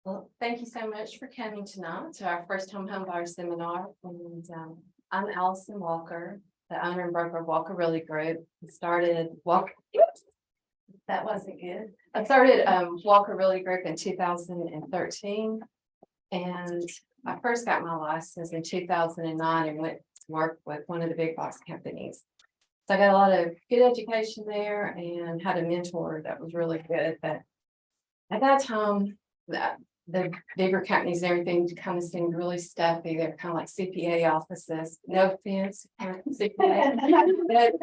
Well, thank you so much for coming tonight to our first home buyer seminar. And I'm Allison Walker, the owner and broker of Walker Realty Group. That wasn't good. I started Walker Realty Group in 2013, and I first got my license in 2009 and went to work with one of the big box companies. So I got a lot of good education there and had a mentor that was really good. But at that time, the bigger companies, everything kind of seemed really stuffy. They're kind of like CPA offices. No offense, CPA.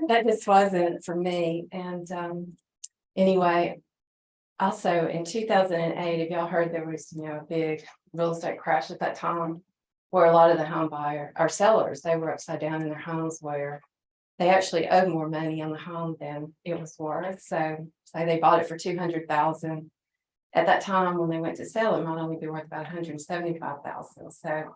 that just wasn't for me. And anyway, also in 2008, if y'all heard, there was a big real estate crash at that time, where a lot of the home buyer or sellers, they were upside down in their homes, where they actually owed more money on the home than it was worth. So say they bought it for $200,000. At that time, when they went to sell, it might only be worth about $175,000. So,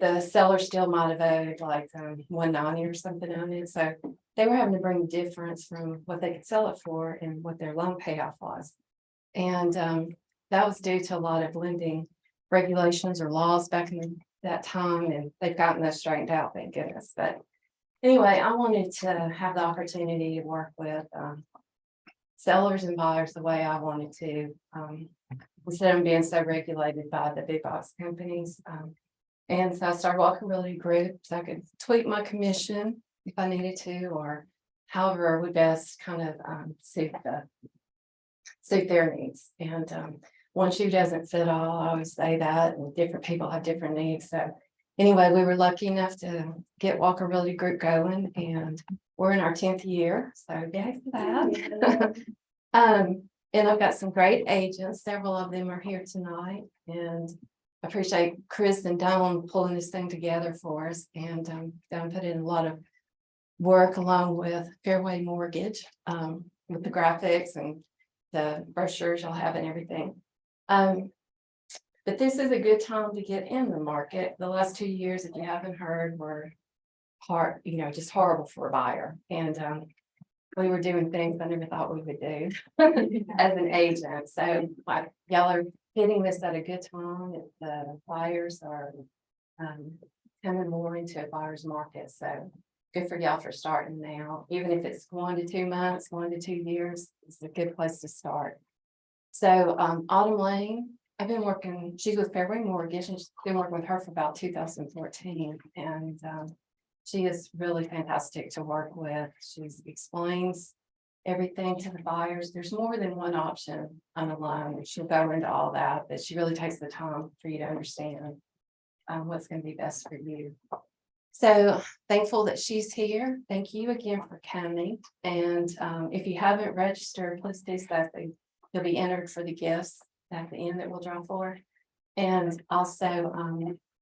the seller still might have owed like $190 or something on it. So they were having to bring the difference from what they could sell it for and what their loan payoff was. And that was due to a lot of lending regulations or laws back in that time, and they've gotten those straightened out, thank goodness. But anyway, I wanted to have the opportunity to work with sellers and buyers the way I wanted to, instead of being so regulated by the big box companies. And so I started Walker Realty Group so I could tweak my commission if I needed to, or however would best kind of suit their needs. And one shoe doesn't fit all. I always say that, and different people have different needs. So anyway, we were lucky enough to get Walker Realty Group going, and we're in our 10th year, so yay for that. And I've got some great agents. Several of them are here tonight, and I appreciate Chris and Dawn pulling this thing together for us. And Dawn put in a lot of work along with Fairway Mortgage, with the graphics and the brochures you'll have and everything. But this is a good time to get in the market. The last 2 years, if you haven't heard, were hard, just horrible for a buyer. And we were doing things I never thought we would do as an agent. So y'all are hitting this at a good time. If the buyers are coming more into a buyer's market. So good for y'all for starting now. Even if it's 1 to 2 months, 1 to 2 years, it's a good place to start. So Autumn Lane, I've been working, she's with Fairway Mortgage, and she's been working with her for about 2014. And she is really fantastic to work with. She explains everything to the buyers. There's more than one option on a loan. She'll go into all that, but she really takes the time for you to understand what's going to be best for you. So thankful that she's here. Thank you again for coming. And if you haven't registered, please do so. You'll be entered for the gifts at the end that we'll draw for. And also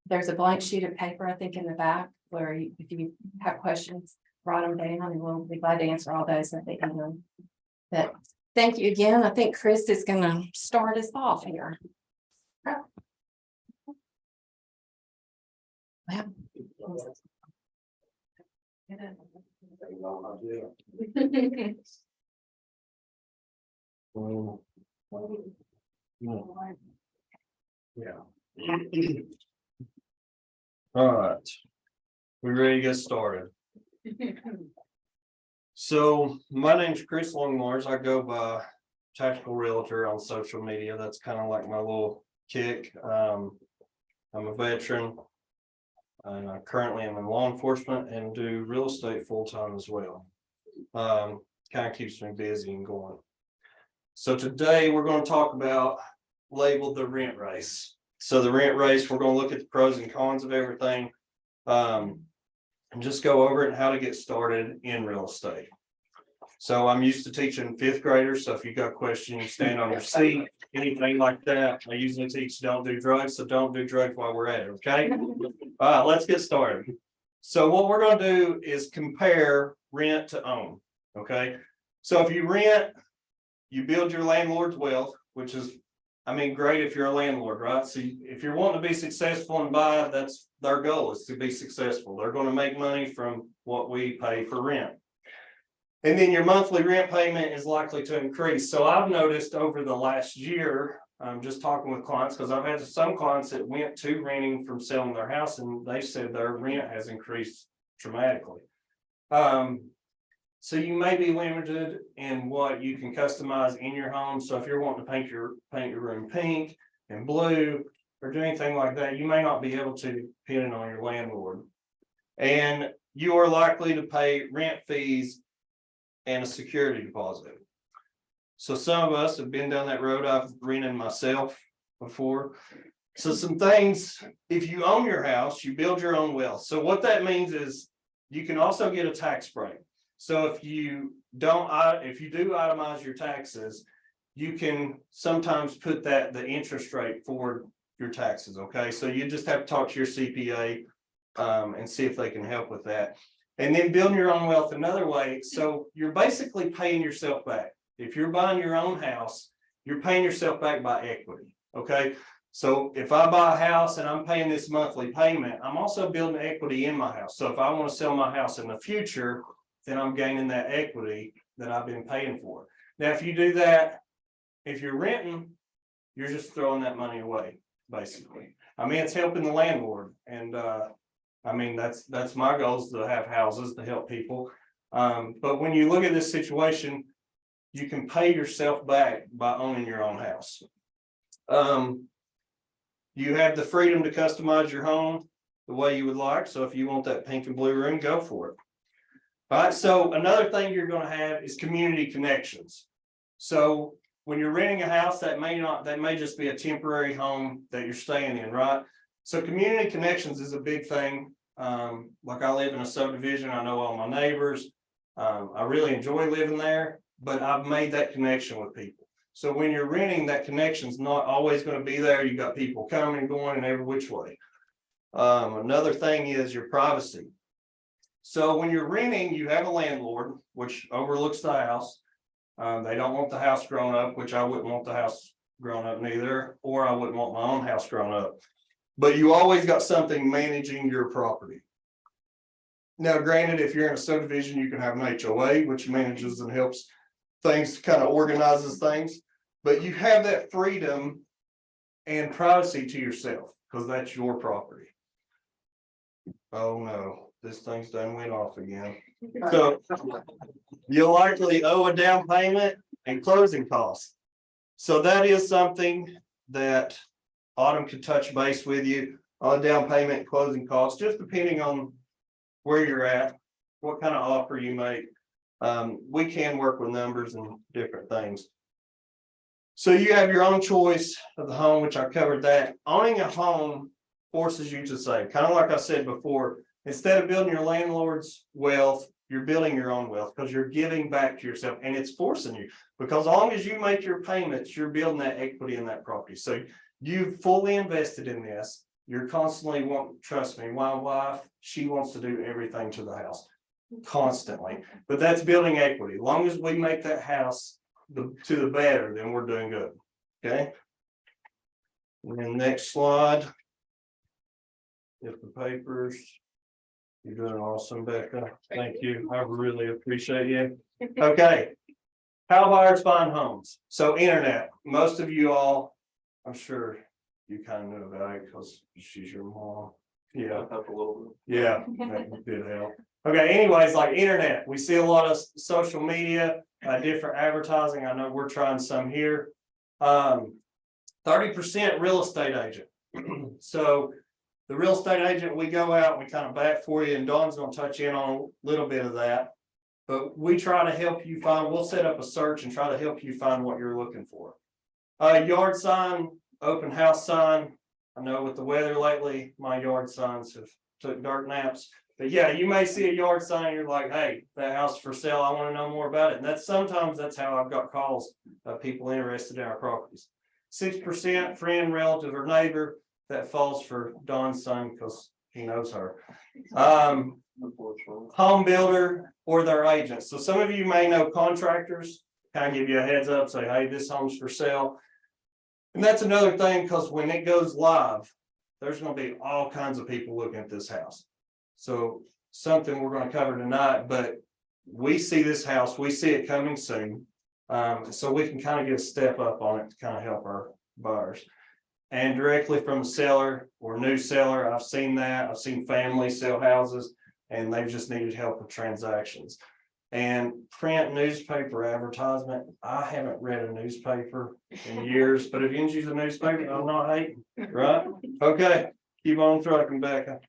there's a blank sheet of paper, I think, in the back, where if you have questions, write them down, and we'll be glad to answer all those at the end. But thank you again. I think Chris is going to start us off here. Yeah. All right. We ready to get started? So my name's Chris Longmars. I go by Tactical Realtor on social media. That's kind of like my little kick. I'm a veteran. And I currently am in law enforcement and do real estate full-time as well. Kind of keeps me busy and going. So today we're going to talk about, labeled the rent race. So the rent race, we're going to look at the pros and cons of everything, and just go over it and how to get started in real estate. So I'm used to teaching 5th graders. So if you got questions, stand on your seat, anything like that. I usually teach don't do drugs. So don't do drugs while we're at it. Okay. All right, let's get started. So what we're going to do is compare rent to own. Okay. So if you rent, you build your landlord's wealth, which is, great if you're a landlord, right? So if you're wanting to be successful and buy, that's their goal, is to be successful. They're going to make money from what we pay for rent. And then your monthly rent payment is likely to increase. So I've noticed over the last year, just talking with clients, because I've had some clients that went to renting from selling their house, and they said their rent has increased dramatically. So you may be limited in what you can customize in your home. So if you're wanting to paint your room pink and blue or do anything like that, you may not be able to, depending on your landlord. And you are likely to pay rent fees and a security deposit. So some of us have been down that road. I've rented myself before. So some things, if you own your house, you build your own wealth. So what that means is you can also get a tax break. So if you do itemize your taxes, you can sometimes put the interest rate for your taxes. Okay, so you just have to talk to your CPA and see if they can help with that. And then building your own wealth another way. So you're basically paying yourself back. If you're buying your own house, you're paying yourself back by equity. Okay, so if I buy a house and I'm paying this monthly payment, I'm also building equity in my house. So if I want to sell my house in the future, then I'm gaining that equity that I've been paying for. Now, if you do that, if you're renting, you're just throwing that money away, basically. I mean, it's helping the landlord. And I mean, that's my goal, is to have houses to help people. But when you look at this situation, you can pay yourself back by owning your own house. You have the freedom to customize your home the way you would like. So if you want that pink and blue room, go for it. All right, so another thing you're going to have is community connections. So when you're renting a house, that may just be a temporary home that you're staying in, right? So community connections is a big thing. Like I live in a subdivision, I know all my neighbors. I really enjoy living there, but I've made that connection with people. So when you're renting, that connection's not always going to be there. You got people coming and going in every which way. Another thing is your privacy. So when you're renting, you have a landlord, which overlooks the house. They don't want the house grown up, which I wouldn't want the house grown up neither, or I wouldn't want my own house grown up. But you always got something managing your property. Now, granted, if you're in a subdivision, you can have an HOA, which manages and helps things, kind of organizes things. But you have that freedom and privacy to yourself, because that's your property. Oh no. This thing's done went off again. So you'll likely owe a down payment and closing costs. So that is something that Autumn could touch base with you on down payment and closing costs, just depending on where you're at, what kind of offer you make. We can work with numbers and different things. So you have your own choice of the home, which I covered that. Owning a home forces you to save, kind of like I said before. Instead of building your landlord's wealth, you're building your own wealth, because you're giving back to yourself, and it's forcing you, because as long as you make your payments, you're building that equity in that property. So you've fully invested in this. You're constantly trust me, my wife, she wants to do everything to the house constantly, but that's building equity. As long as we make that house to the better, then we're doing good. Okay. And then next slide. If the papers. You're doing awesome, Becca. Thank you. I really appreciate you. Okay. How buyers find homes. So internet. Most of you all, I'm sure you kind of knew about it because she's your mom. Yeah. Help a little bit. Yeah, that did help. Okay, anyways, like internet. We see a lot of social media, different advertising. I know we're trying some here. 30% real estate agent. So the real estate agent, we go out and we kind of bat for you, and Dawn's going to touch in on a little bit of that. But we try to help you find, we'll set up a search and try to help you find what you're looking for. Yard sign, open house sign. I know with the weather lately, my yard signs have took dark naps. But yeah, you may see a yard sign, you're like, hey, that house is for sale, I want to know more about it. And sometimes that's how I've got calls of people interested in our properties. 6% friend, relative, or neighbor. That falls for Dawn's son because he knows her. Home builder or their agent. So some of you may know contractors, kind of give you a heads up, say, hey, this home's for sale. And that's another thing, because when it goes live, there's going to be all kinds of people looking at this house. So something we're going to cover tonight, but we see this house, we see it coming soon. So we can kind of get a step up on it to kind of help our buyers. And directly from the seller or new seller, I've seen that. I've seen families sell houses and they've just needed help with transactions. And print newspaper advertisement, I haven't read a newspaper in years, but if you use a newspaper, I'm not hating, right? Okay, keep on trucking, Becca.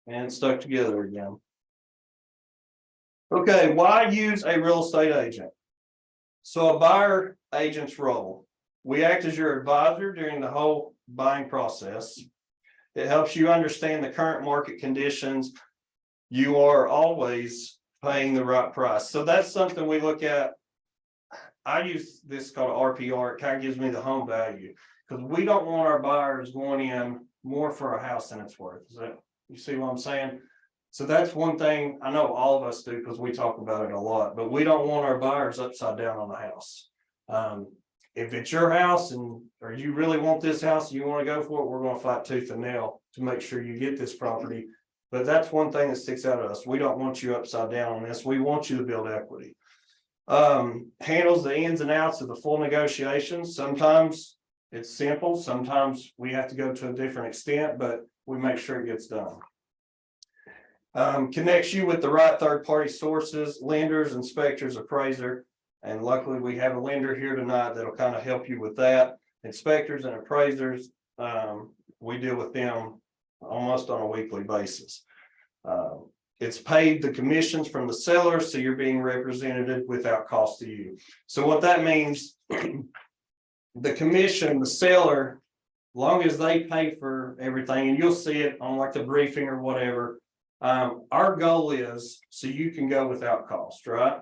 And it's stuck together again. Okay, why use a real estate agent? So a buyer agent's role. We act as your advisor during the whole buying process. It helps you understand the current market conditions. You are always paying the right price. So that's something we look at. I use this called RPR. It kind of gives me the home value because we don't want our buyers going in more for a house than it's worth. Is that, you see what I'm saying? So that's one thing I know all of us do because we talk about it a lot, but we don't want our buyers upside down on the house. If it's your house or you really want this house and you want to go for it, we're going to fight tooth and nail to make sure you get this property. But that's one thing that sticks out to us. We don't want you upside down on this. We want you to build equity. Handles the ins and outs of the full negotiations. Sometimes it's simple. Sometimes we have to go to a different extent, but we make sure it gets done. Connects you with the right third-party sources, lenders, inspectors, appraiser. And luckily we have a lender here tonight that'll kind of help you with that. Inspectors and appraisers, we deal with them almost on a weekly basis. It's paid the commissions from the seller, so you're being represented without cost to you. So what that means, the commission, the seller, long as they pay for everything, and you'll see it on like the briefing or whatever, our goal is so you can go without cost, right?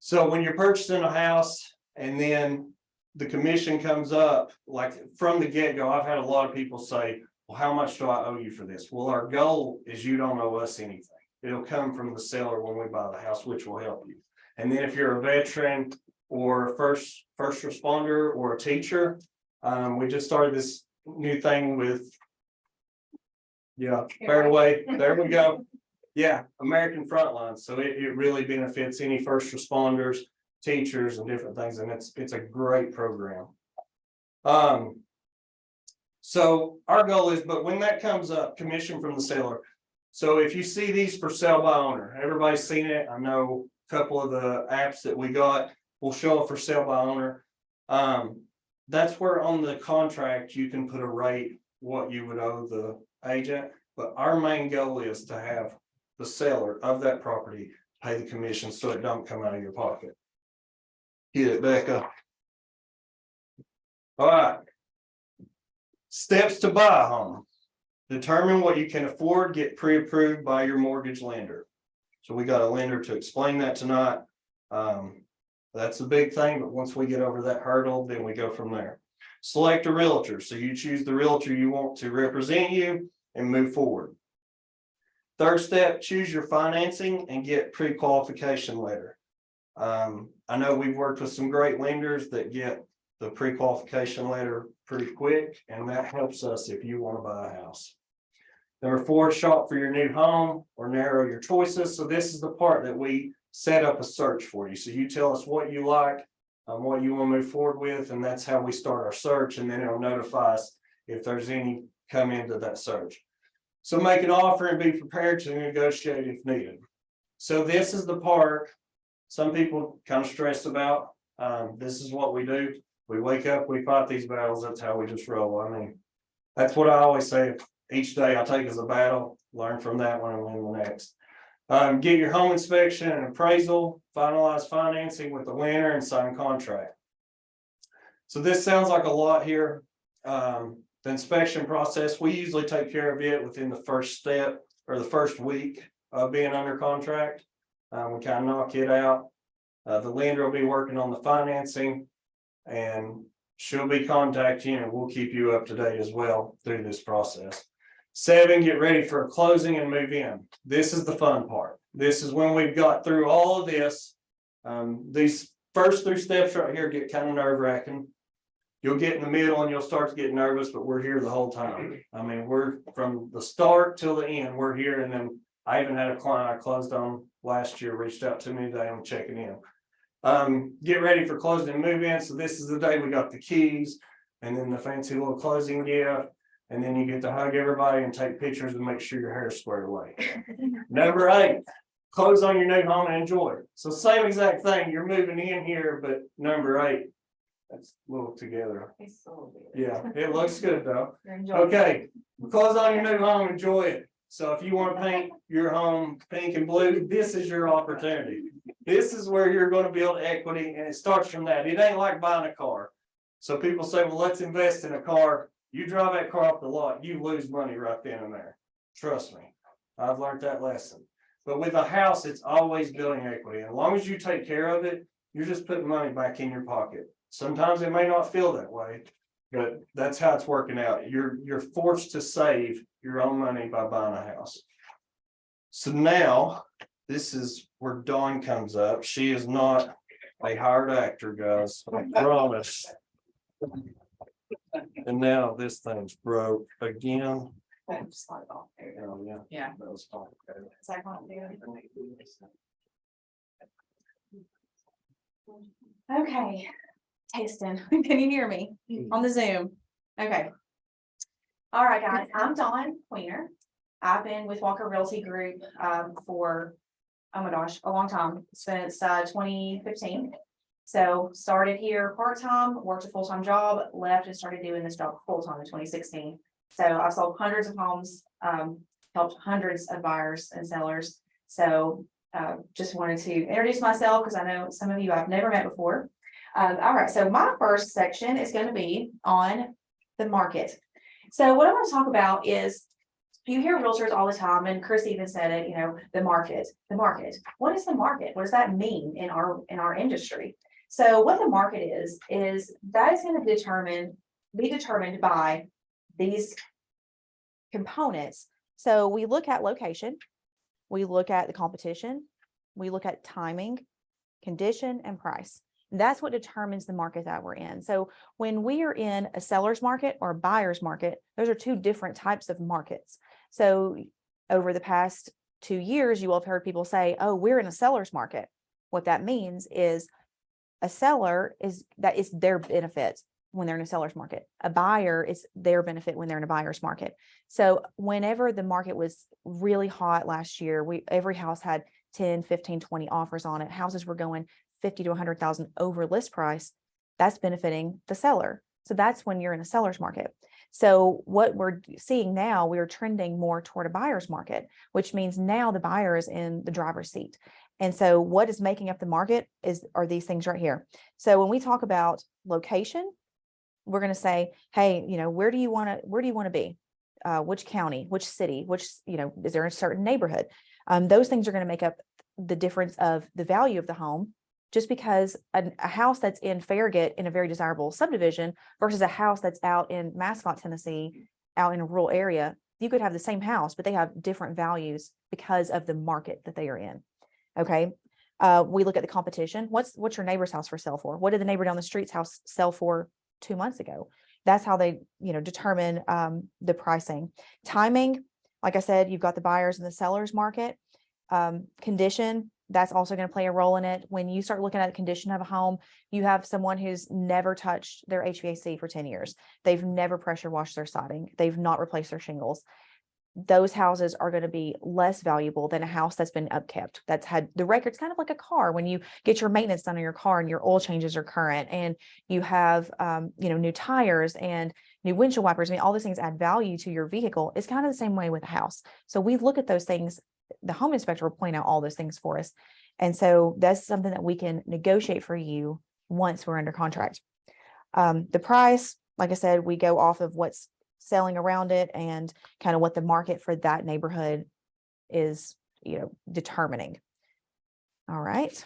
So when you're purchasing a house and then the commission comes up, like from the get-go, I've had a lot of people say, well, how much do I owe you for this? Well, our goal is you don't owe us anything. It'll come from the seller when we buy the house, which will help you. And then if you're a veteran or first responder or a teacher, we just started this new thing with, Fairway. There we go. Yeah, American Frontline. So it really benefits any first responders, teachers, and different things. And it's a great program. So our goal is, but when that comes up, commission from the seller. So if you see these for sale by owner, everybody's seen it. I know a couple of the apps that we got will show up for sale by owner. That's where on the contract you can put a rate what you would owe the agent. But our main goal is to have the seller of that property pay the commission so it don't come out of your pocket. Get it, Becca. All right. Steps to buy a home. Determine what you can afford, get pre-approved by your mortgage lender. So we got a lender to explain that tonight. That's a big thing, but once we get over that hurdle, then we go from there. Select a realtor. So you choose the realtor you want to represent you and move forward. Third step, choose your financing and get pre-qualification letter. I know we've worked with some great lenders that get the pre-qualification letter pretty quick, and that helps us if you want to buy a house. Number 4, shop for your new home or narrow your choices. So this is the part that we set up a search for you. So you tell us what you like, what you want to move forward with, and that's how we start our search, and then it'll notify us if there's any come into that search. So make an offer and be prepared to negotiate if needed. So this is the part some people kind of stress about. This is what we do. We wake up, we fight these battles. That's how we just roll. I mean, that's what I always say. Each day I take as a battle, learn from that one and win the next. Get your home inspection and appraisal, finalize financing with the lender, and sign contract. So this sounds like a lot here. The inspection process, we usually take care of it within the first step or the first week of being under contract. We kind of knock it out. The lender will be working on the financing, and she'll be contacting you, and we'll keep you up to date as well through this process. 7, get ready for a closing and move in. This is the fun part. This is when we've got through all of this. These first 3 steps right here get kind of nerve-wracking. You'll get in the middle and you'll start to get nervous, but we're here the whole time. I mean, we're from the start till the end, we're here. And then I even had a client I closed on last year, reached out to me today, I'm checking in. Get ready for closing and move in. So this is the day we got the keys. and then the fancy little closing gift. And then you get to hug everybody and take pictures and make sure your hair is squared away. Number 8, close on your new home and enjoy it. So same exact thing, you're moving in here, but number 8, that's a little together. Yeah, it looks good though. Okay, close on your new home, enjoy it. So if you want to paint your home pink and blue, this is your opportunity. This is where you're going to build equity, and it starts from that. It ain't like buying a car. So people say, well, let's invest in a car. You drive that car off the lot, you lose money right then and there. Trust me, I've learned that lesson. But with a house, it's always building equity. As long as you take care of it, you're just putting money back in your pocket. Sometimes it may not feel that way, but that's how it's working out. You're forced to save your own money by buying a house. So now, this is where Dawn comes up. She is not a hired actor, guys, I promise. And now this thing's broke again. Oh, yeah. Yeah. That was fine. Okay, Tasting, can you hear me on the Zoom? Okay. All right, guys, I'm Dawn Queener. I've been with Walker Realty Group for, oh my gosh, a long time, since 2015. So started here part-time, worked a full-time job, left and started doing this job full-time in 2016. So I've sold hundreds of homes, helped hundreds of buyers and sellers. So just wanted to introduce myself because I know some of you I've never met before. All right, so my first section is going to be on the market. So what I want to talk about is, you hear realtors all the time, and Chris even said it, you know, the market. What is the market? What does that mean in our industry? So what the market is that is going to be determined by these components. So we look at location, we look at the competition, we look at timing, condition, and price. That's what determines the market that we're in. So when we are in a seller's market or a buyer's market, those are two different types of markets. So over the past 2 years, you will have heard people say, oh, we're in a seller's market. What that means is a seller is their benefit when they're in a seller's market. A buyer is their benefit when they're in a buyer's market. So whenever the market was really hot last year, every house had 10, 15, 20 offers on it. Houses were going 50 to 100,000 over list price. That's benefiting the seller. So that's when you're in a seller's market. So what we're seeing now, we're trending more toward a buyer's market, which means now the buyer is in the driver's seat. And so what is making up the market are these things right here. So when we talk about location, we're going to say, hey, you know, where do you want to be? Which county, which city, is there a certain neighborhood? Those things are going to make up the difference of the value of the home. Just because a house that's in Farragut in a very desirable subdivision versus a house that's out in Mascot, Tennessee, out in a rural area, you could have the same house, but they have different values because of the market that they are in. Okay. We look at the competition. What's your neighbor's house for sale for? What did the neighbor down the street's house sell for 2 months ago? That's how they, determine the pricing. Timing, like I said, you've got the buyers and the sellers market. Condition, that's also going to play a role in it. When you start looking at the condition of a home, you have someone who's never touched their HVAC for 10 years. They've never pressure washed their siding. They've not replaced their shingles. Those houses are going to be less valuable than a house that's been upkept, that's had the records, kind of like a car. When you get your maintenance done on your car and your oil changes are current and you have, new tires and new windshield wipers, all those things add value to your vehicle. It's kind of the same way with a house. So we look at those things. The home inspector will point out all those things for us. And so that's something that we can negotiate for you once we're under contract. The price, like I said, we go off of what's selling around it and kind of what the market for that neighborhood is, determining. All right.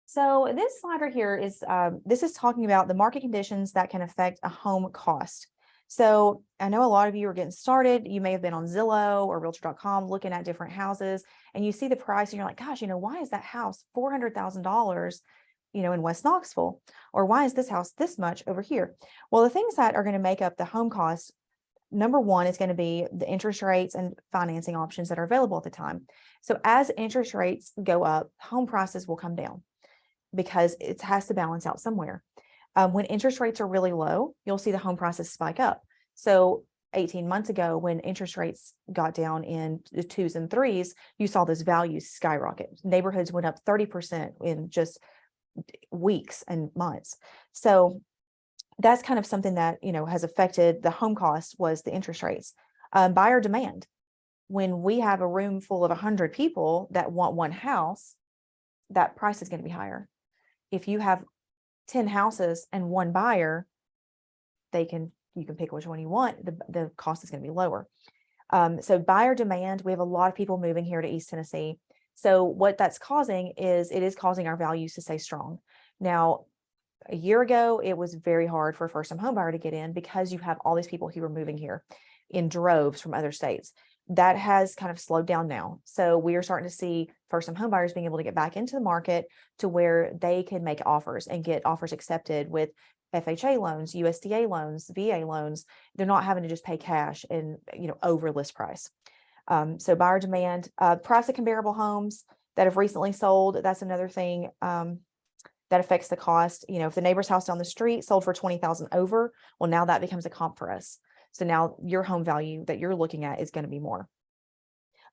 So this slide right here is, this is talking about the market conditions that can affect a home cost. So I know a lot of you are getting started. You may have been on Zillow or Realtor.com looking at different houses, and you see the price and you're like, gosh, why is that house $400,000, in West Knoxville? Or why is this house this much over here? Well, the things that are going to make up the home cost, number one is going to be the interest rates and financing options that are available at the time. So as interest rates go up, home prices will come down. because it has to balance out somewhere. When interest rates are really low, you'll see the home prices spike up. So 18 months ago, when interest rates got down in the 2s and 3s, you saw those values skyrocket. Neighborhoods went up 30% in just weeks and months. So that's kind of something that, has affected the home cost, was the interest rates. Buyer demand. When we have a room full of 100 people that want one house, that price is going to be higher. If you have 10 houses and one buyer, you can pick which one you want. The cost is going to be lower. So buyer demand, we have a lot of people moving here to East Tennessee. So what that's causing is it is causing our values to stay strong. Now, a year ago, it was very hard for a first-time home buyer to get in because you have all these people who are moving here in droves from other states. That has kind of slowed down now. So we are starting to see first-time home buyers being able to get back into the market to where they can make offers and get offers accepted with FHA loans, USDA loans, VA loans. They're not having to just pay cash and, over list price. So buyer demand, price of comparable homes that have recently sold. That's another thing that affects the cost. If the neighbor's house down the street sold for $20,000 over, well, now that becomes a comp for us. So now your home value that you're looking at is going to be more.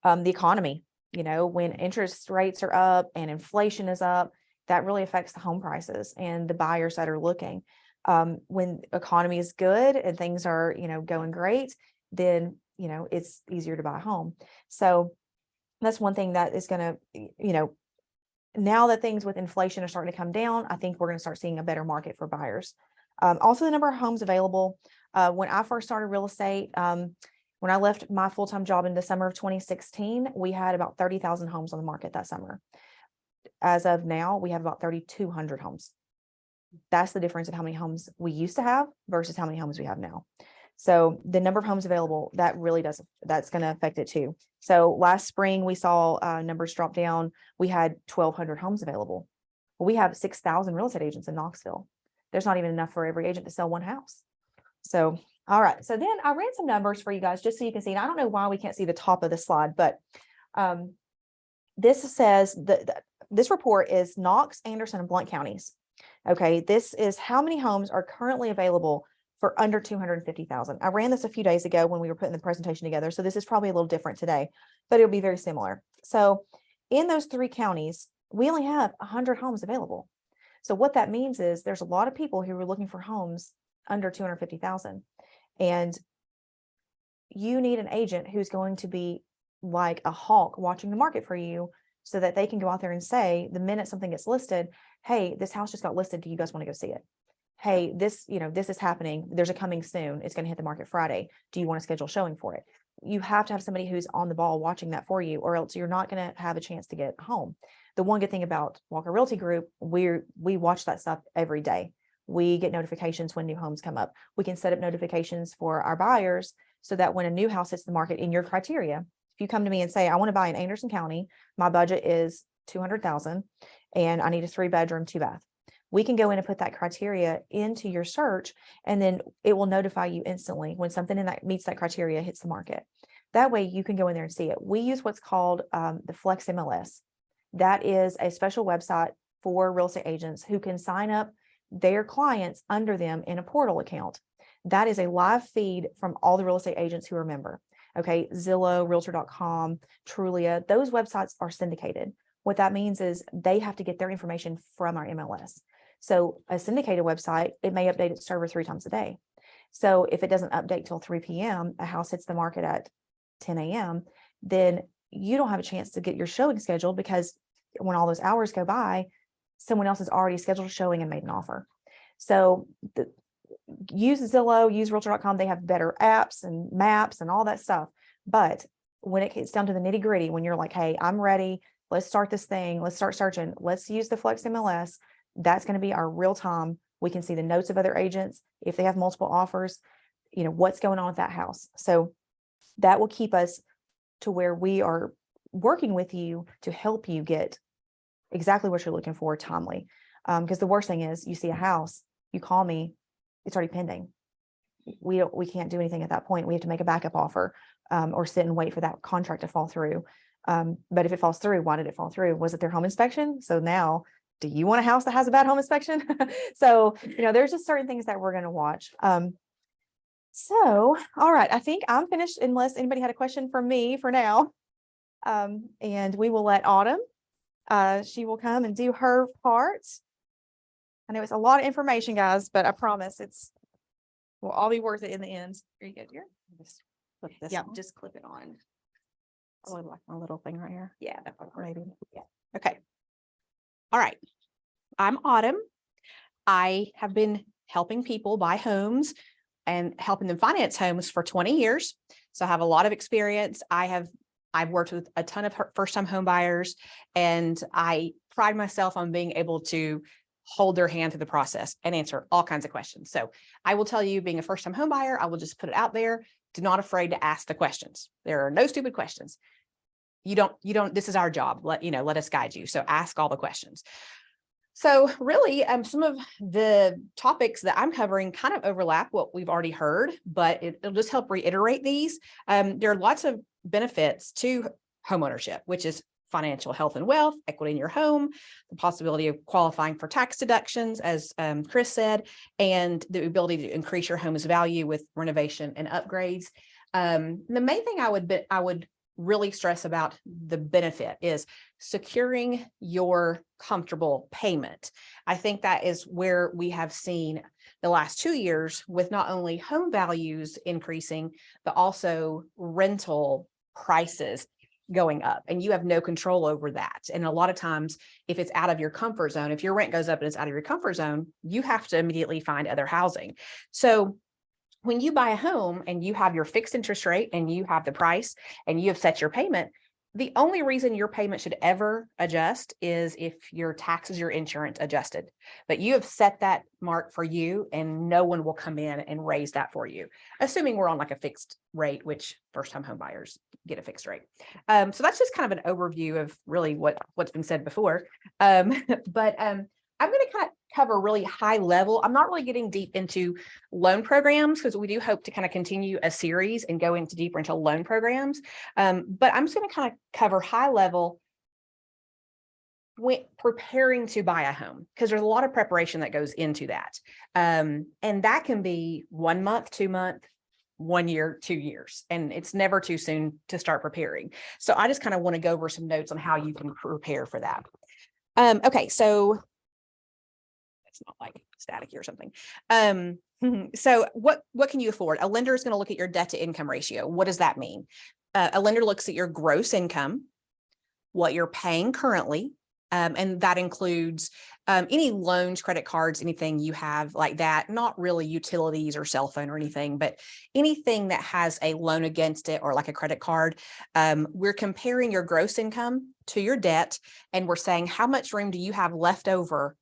The economy, when interest rates are up and inflation is up, that really affects the home prices and the buyers that are looking. When economy is good and things are, going great, then, it's easier to buy a home. So that's one thing that is going to, now that things with inflation are starting to come down, I think we're going to start seeing a better market for buyers. Also, the number of homes available. When I first started real estate, when I left my full-time job in the summer of 2016, we had about 30,000 homes on the market that summer. As of now, we have about 3,200 homes. That's the difference of how many homes we used to have versus how many homes we have now. So the number of homes available, that's going to affect it too. So last spring, we saw numbers drop down. We had 1,200 homes available. We have 6,000 real estate agents in Knoxville. There's not even enough for every agent to sell one house. So, all right. So then I ran some numbers for you guys just so you can see. And I don't know why we can't see the top of the slide, but this says that this report is Knox, Anderson, and Blount counties. Okay, this is how many homes are currently available for under 250,000. I ran this a few days ago when we were putting the presentation together. So this is probably a little different today, but it'll be very similar. So in those 3 counties, we only have 100 homes available. So what that means is there's a lot of people who are looking for homes under 250,000. And you need an agent who's going to be like a hawk watching the market for you so that they can go out there and say, the minute something gets listed, hey, this house just got listed. Do you guys want to go see it? Hey, this is happening. There's a coming soon. It's going to hit the market Friday. Do you want to schedule showing for it? You have to have somebody who's on the ball watching that for you, or else you're not going to have a chance to get home. The one good thing about Walker Realty Group, we watch that stuff every day. We get notifications when new homes come up. We can set up notifications for our buyers so that when a new house hits the market in your criteria, if you come to me and say, I want to buy in Anderson County, my budget is $200,000 and I need a 3-bedroom, 2-bath. We can go in and put that criteria into your search, and then it will notify you instantly when something in that meets that criteria hits the market. That way you can go in there and see it. We use what's called the Flex MLS. That is a special website for real estate agents who can sign up their clients under them in a portal account. That is a live feed from all the real estate agents who are a member. Okay, Zillow, Realtor.com, Trulia, those websites are syndicated. What that means is they have to get their information from our MLS. So a syndicated website, it may update its server 3 times a day. So if it doesn't update till 3 p.m., a house hits the market at 10 a.m., then you don't have a chance to get your showing scheduled, because when all those hours go by, someone else has already scheduled a showing and made an offer. So use Zillow, use Realtor.com. They have better apps and maps and all that stuff. But when it gets down to the nitty gritty, when you're like, hey, I'm ready, let's start this thing, let's start searching, let's use the Flex MLS. That's going to be our real time. We can see the notes of other agents. If they have multiple offers, what's going on with that house. So that will keep us to where we are working with you to help you get exactly what you're looking for timely. Because the worst thing is you see a house, you call me, it's already pending. We can't do anything at that point. We have to make a backup offer or sit and wait for that contract to fall through. But if it falls through, why did it fall through? Was it their home inspection? So now do you want a house that has a bad home inspection? So, there's just certain things that we're going to watch. So, all right, I think I'm finished unless anybody had a question for me for now. And we will let Autumn, she will come and do her part. I know it's a lot of information, guys, but I promise will all be worth it in the end. Are you good here? Just flip this. Yeah, on. just clip it on. Oh, like my little thing right here. Yeah. Maybe. Yeah. Okay. All right. I'm Autumn. I have been helping people buy homes and helping them finance homes for 20 years. So I have a lot of experience. I've worked with a ton of first-time home buyers, and I pride myself on being able to hold their hand through the process and answer all kinds of questions. So I will tell you, being a first-time home buyer, I will just put it out there. Do not afraid to ask the questions. There are no stupid questions. You don't, this is our job. Let us guide you. So ask all the questions. So really, some of the topics that I'm covering kind of overlap what we've already heard, but it'll just help reiterate these. There are lots of benefits to homeownership, which is financial health and wealth, equity in your home, the possibility of qualifying for tax deductions, as Chris said, and the ability to increase your home's value with renovation and upgrades. The main thing I would really stress about the benefit is securing your comfortable payment. I think that is where we have seen the last 2 years with not only home values increasing, but also rental prices going up, and you have no control over that. And a lot of times, if it's out of your comfort zone, if your rent goes up and it's out of your comfort zone, you have to immediately find other housing. So when you buy a home and you have your fixed interest rate and you have the price and you have set your payment, the only reason your payment should ever adjust is if your taxes, your insurance adjusted. But you have set that mark for you, and no one will come in and raise that for you, assuming we're on like a fixed rate, which first-time home buyers get a fixed rate. So that's just kind of an overview of really what's been said before. But I'm going to kind of cover really high level. I'm not really getting deep into loan programs because we do hope to kind of continue a series and go into deeper into loan programs. But I'm just going to kind of cover high level when preparing to buy a home, because there's a lot of preparation that goes into that. And that can be 1 month, 2 months, 1 year, 2 years, and it's never too soon to start preparing. So I just kind of want to go over some notes on how you can prepare for that. Okay, so it's not like staticky or something. So what can you afford? A lender is going to look at your debt to income ratio. What does that mean? A lender looks at your gross income, what you're paying currently, and that includes any loans, credit cards, anything you have like that, not really utilities or cell phone or anything, but anything that has a loan against it or like a credit card. We're comparing your gross income to your debt, and we're saying, how much room do you have left over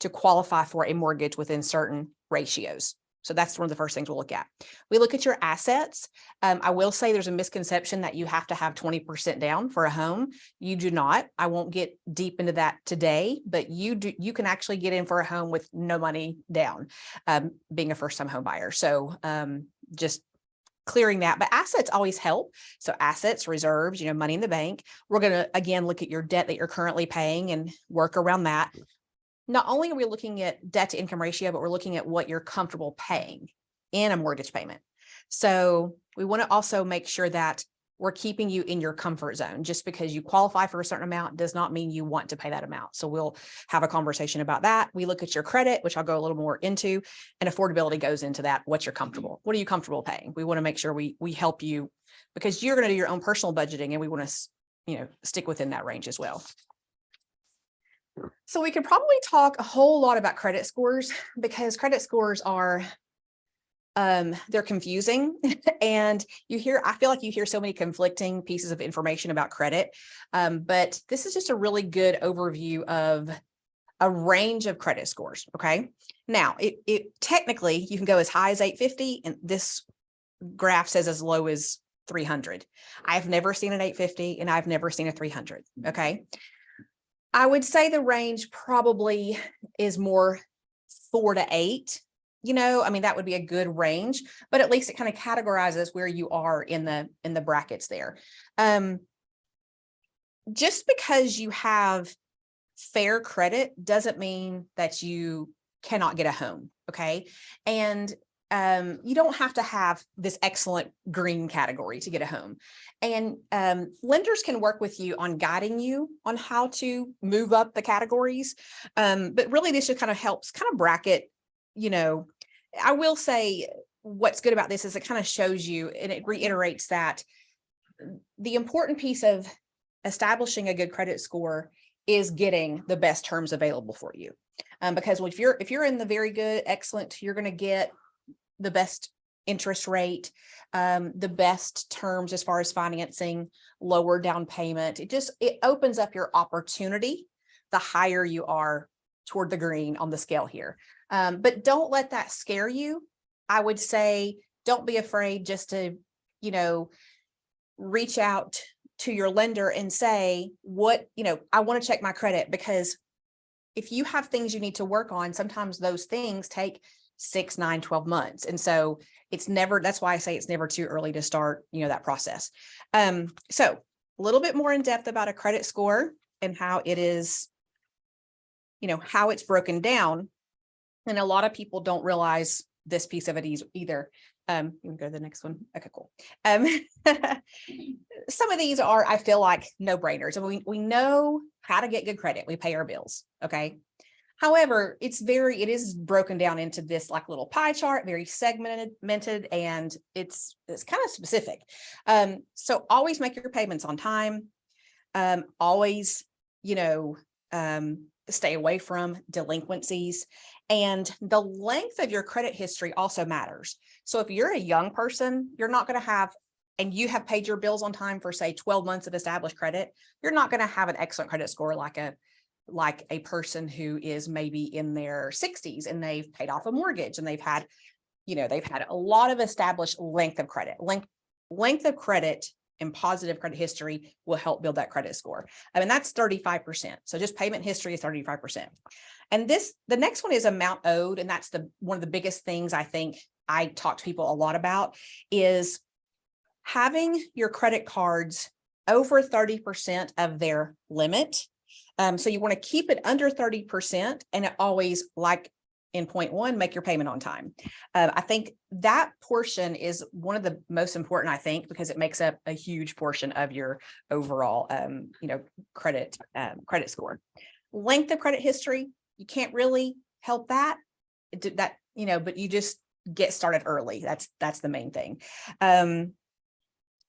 to qualify for a mortgage within certain ratios? So that's one of the first things we'll look at. We look at your assets. I will say there's a misconception that you have to have 20% down for a home. You do not. I won't get deep into that today, but you can actually get in for a home with no money down, being a first-time home buyer. So just clearing that, but assets always help. So assets, reserves, money in the bank. We're going to, again, look at your debt that you're currently paying and work around that. Not only are we looking at debt to income ratio, but we're looking at what you're comfortable paying in a mortgage payment. So we want to also make sure that we're keeping you in your comfort zone. Just because you qualify for a certain amount does not mean you want to pay that amount. So we'll have a conversation about that. We look at your credit, which I'll go a little more into, and affordability goes into that. What you're comfortable. What are you comfortable paying? We want to make sure we help you, because you're going to do your own personal budgeting, and we want to, stick within that range as well. So we could probably talk a whole lot about credit scores, because credit scores are, they're confusing. And I feel like you hear so many conflicting pieces of information about credit. But this is just a really good overview of a range of credit scores. Okay. Now it technically you can go as high as 850, and this graph says as low as 300. I've never seen an 850 and I've never seen a 300. Okay. I would say the range probably is more 4 to 8. That would be a good range, but at least it kind of categorizes where you are in the brackets there. Just because you have fair credit doesn't mean that you cannot get a home. Okay. And you don't have to have this excellent green category to get a home. And lenders can work with you on guiding you on how to move up the categories. But really this just kind of helps kind of bracket, you know, I will say what's good about this is it kind of shows you and it reiterates that the important piece of establishing a good credit score is getting the best terms available for you. Because if you're in the very good, excellent, you're going to get the best interest rate, the best terms as far as financing, lower down payment. It opens up your opportunity the higher you are toward the green on the scale here. But don't let that scare you. I would say, don't be afraid just to, you know, reach out to your lender and say, I want to check my credit, because if you have things you need to work on, sometimes those things take 6, 9, 12 months. And so that's why I say it's never too early to start, that process. So a little bit more in depth about a credit score and how it is, how it's broken down. And a lot of people don't realize this piece of it either. You can go to the next one. Okay, cool. Some of these are, I feel like, no-brainers. And we know how to get good credit. We pay our bills. Okay. However, it is broken down into this like little pie chart, very segmented, and it's kind of specific. So always make your payments on time. Always, stay away from delinquencies, and the length of your credit history also matters. So if you're a young person, you're not going to have, and you have paid your bills on time for say 12 months of established credit, you're not going to have an excellent credit score like a person who is maybe in their 60s and they've paid off a mortgage and they've had a lot of established length of credit. Length of credit and positive credit history will help build that credit score. I mean, that's 35%. So just payment history is 35%. And the next one is amount owed. And that's one of the biggest things I think I talk to people a lot about is having your credit cards over 30% of their limit. So you want to keep it under 30%, and it always, like in point 1, make your payment on time. I think that portion is one of the most important, I think, because it makes up a huge portion of your overall, credit score. Length of credit history, you can't really help that, but you just get started early. That's the main thing. And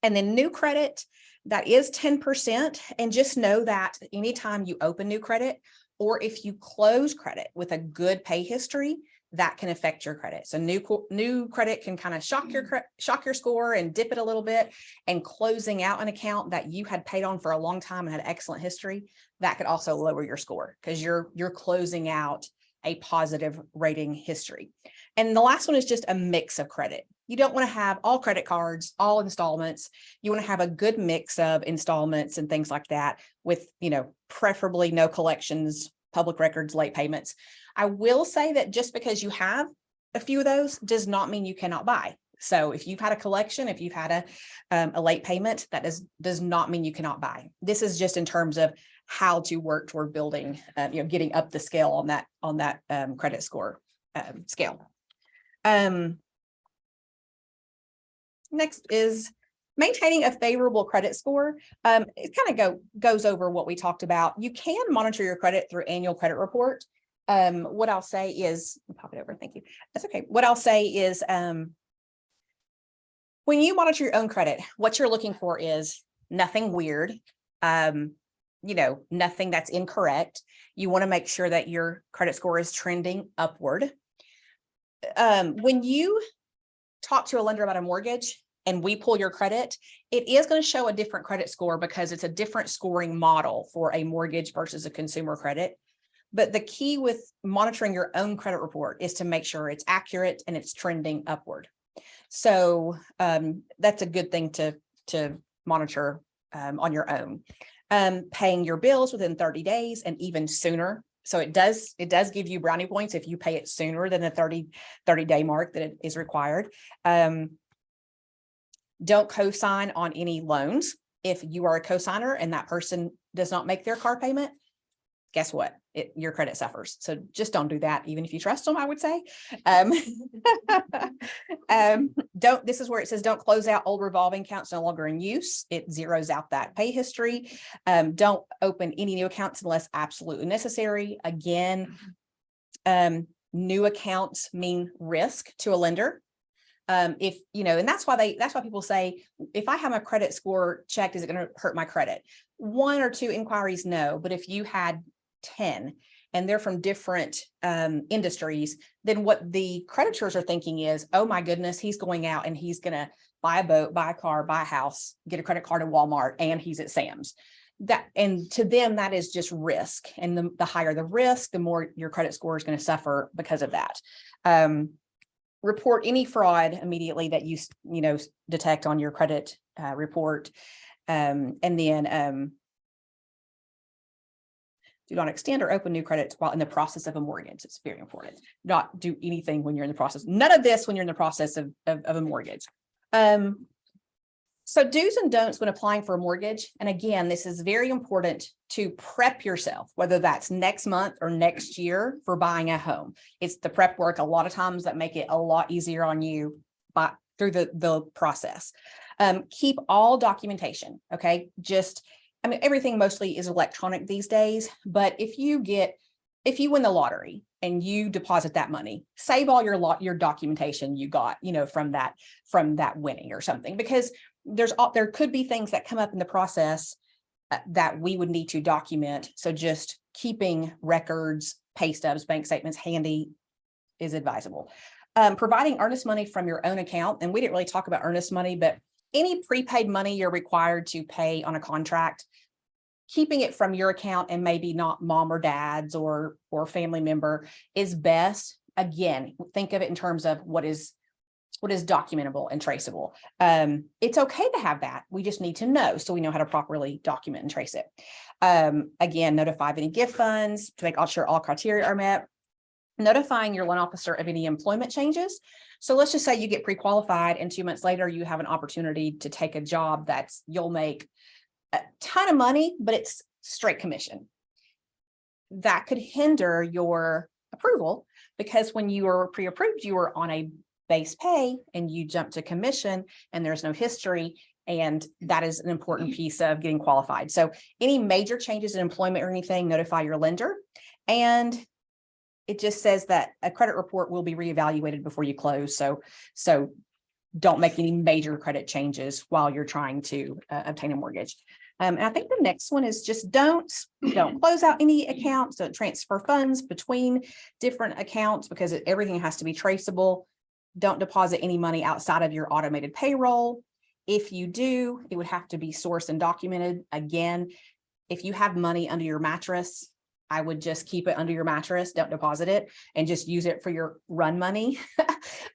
then new credit, that is 10%. And just know that anytime you open new credit, or if you close credit with a good pay history, that can affect your credit. So new credit can kind of shock your score and dip it a little bit. And closing out an account that you had paid on for a long time and had excellent history, that could also lower your score because you're closing out a positive rating history. And the last one is just a mix of credit. You don't want to have all credit cards, all installments. You want to have a good mix of installments and things like that with, preferably no collections, public records, late payments. I will say that just because you have a few of those does not mean you cannot buy. So if you've had a collection, if you've had a late payment, that does not mean you cannot buy. This is just in terms of how to work toward building, getting up the scale on that credit score scale. Next is maintaining a favorable credit score. It kind of goes over what we talked about. You can monitor your credit through annual credit report. What I'll say is, pop it over. Thank you. That's okay. What I'll say is, when you monitor your own credit, what you're looking for is nothing weird, nothing that's incorrect. You want to make sure that your credit score is trending upward. When you talk to a lender about a mortgage and we pull your credit, it is going to show a different credit score because it's a different scoring model for a mortgage versus a consumer credit. But the key with monitoring your own credit report is to make sure it's accurate and it's trending upward. So that's a good thing to monitor on your own. Paying your bills within 30 days and even sooner. So it does give you brownie points if you pay it sooner than the 30-day mark that it is required. Don't co-sign on any loans. If you are a co-signer and that person does not make their car payment, guess what? Your credit suffers. So just don't do that, even if you trust them, I would say. This is where it says, don't close out old revolving accounts no longer in use. It zeroes out that pay history. Don't open any new accounts unless absolutely necessary. Again, new accounts mean risk to a lender. If, and that's why people say, if I have my credit score checked, is it going to hurt my credit? 1 or 2 inquiries, no. But if you had 10 and they're from different industries, then what the creditors are thinking is, oh my goodness, he's going out and he's going to buy a boat, buy a car, buy a house, get a credit card at Walmart, and he's at Sam's. And to them, that is just risk. And the higher the risk, the more your credit score is going to suffer because of that. Report any fraud immediately that you detect on your credit report. And then do not extend or open new credits while in the process of a mortgage. It's very important. Not do anything when you're in the process. None of this when you're in the process of a mortgage. So do's and don'ts when applying for a mortgage. And again, this is very important to prep yourself, whether that's next month or next year for buying a home. It's the prep work a lot of times that make it a lot easier on you through the process. Keep all documentation. Okay. Everything mostly is electronic these days, but if you win the lottery and you deposit that money, save all your documentation you got, from that winning or something, because there could be things that come up in the process that we would need to document. So just keeping records, pay stubs, bank statements handy is advisable. Providing earnest money from your own account. And we didn't really talk about earnest money, but any prepaid money you're required to pay on a contract, keeping it from your account and maybe not mom or dad's or family member is best. Again, think of it in terms of what is documentable and traceable. It's okay to have that. We just need to know, so we know how to properly document and trace it. Again, notify of any gift funds to make sure all criteria are met. Notifying your loan officer of any employment changes. So let's just say you get pre-qualified and 2 months later, you have an opportunity to take a job you'll make a ton of money, but it's straight commission. That could hinder your approval, because when you were pre-approved, you were on a base pay and you jump to commission and there's no history. And that is an important piece of getting qualified. So any major changes in employment or anything, notify your lender. And it just says that a credit report will be reevaluated before you close. So don't make any major credit changes while you're trying to obtain a mortgage. And I think the next one is just don't close out any accounts, don't transfer funds between different accounts, because everything has to be traceable. Don't deposit any money outside of your automated payroll. If you do, it would have to be sourced and documented. Again, if you have money under your mattress, I would just keep it under your mattress, don't deposit it, and just use it for your run money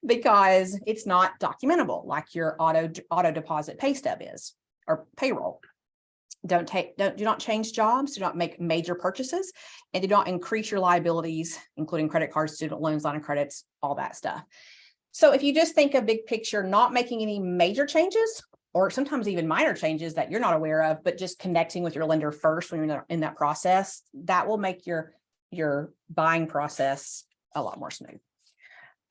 because it's not documentable like your auto deposit pay stub is, or payroll. Do not change jobs, do not make major purchases, and do not increase your liabilities, including credit cards, student loans, line of credits, all that stuff. So if you just think of big picture, not making any major changes, or sometimes even minor changes that you're not aware of, but just connecting with your lender first when you're in that process, that will make your buying process a lot more smooth.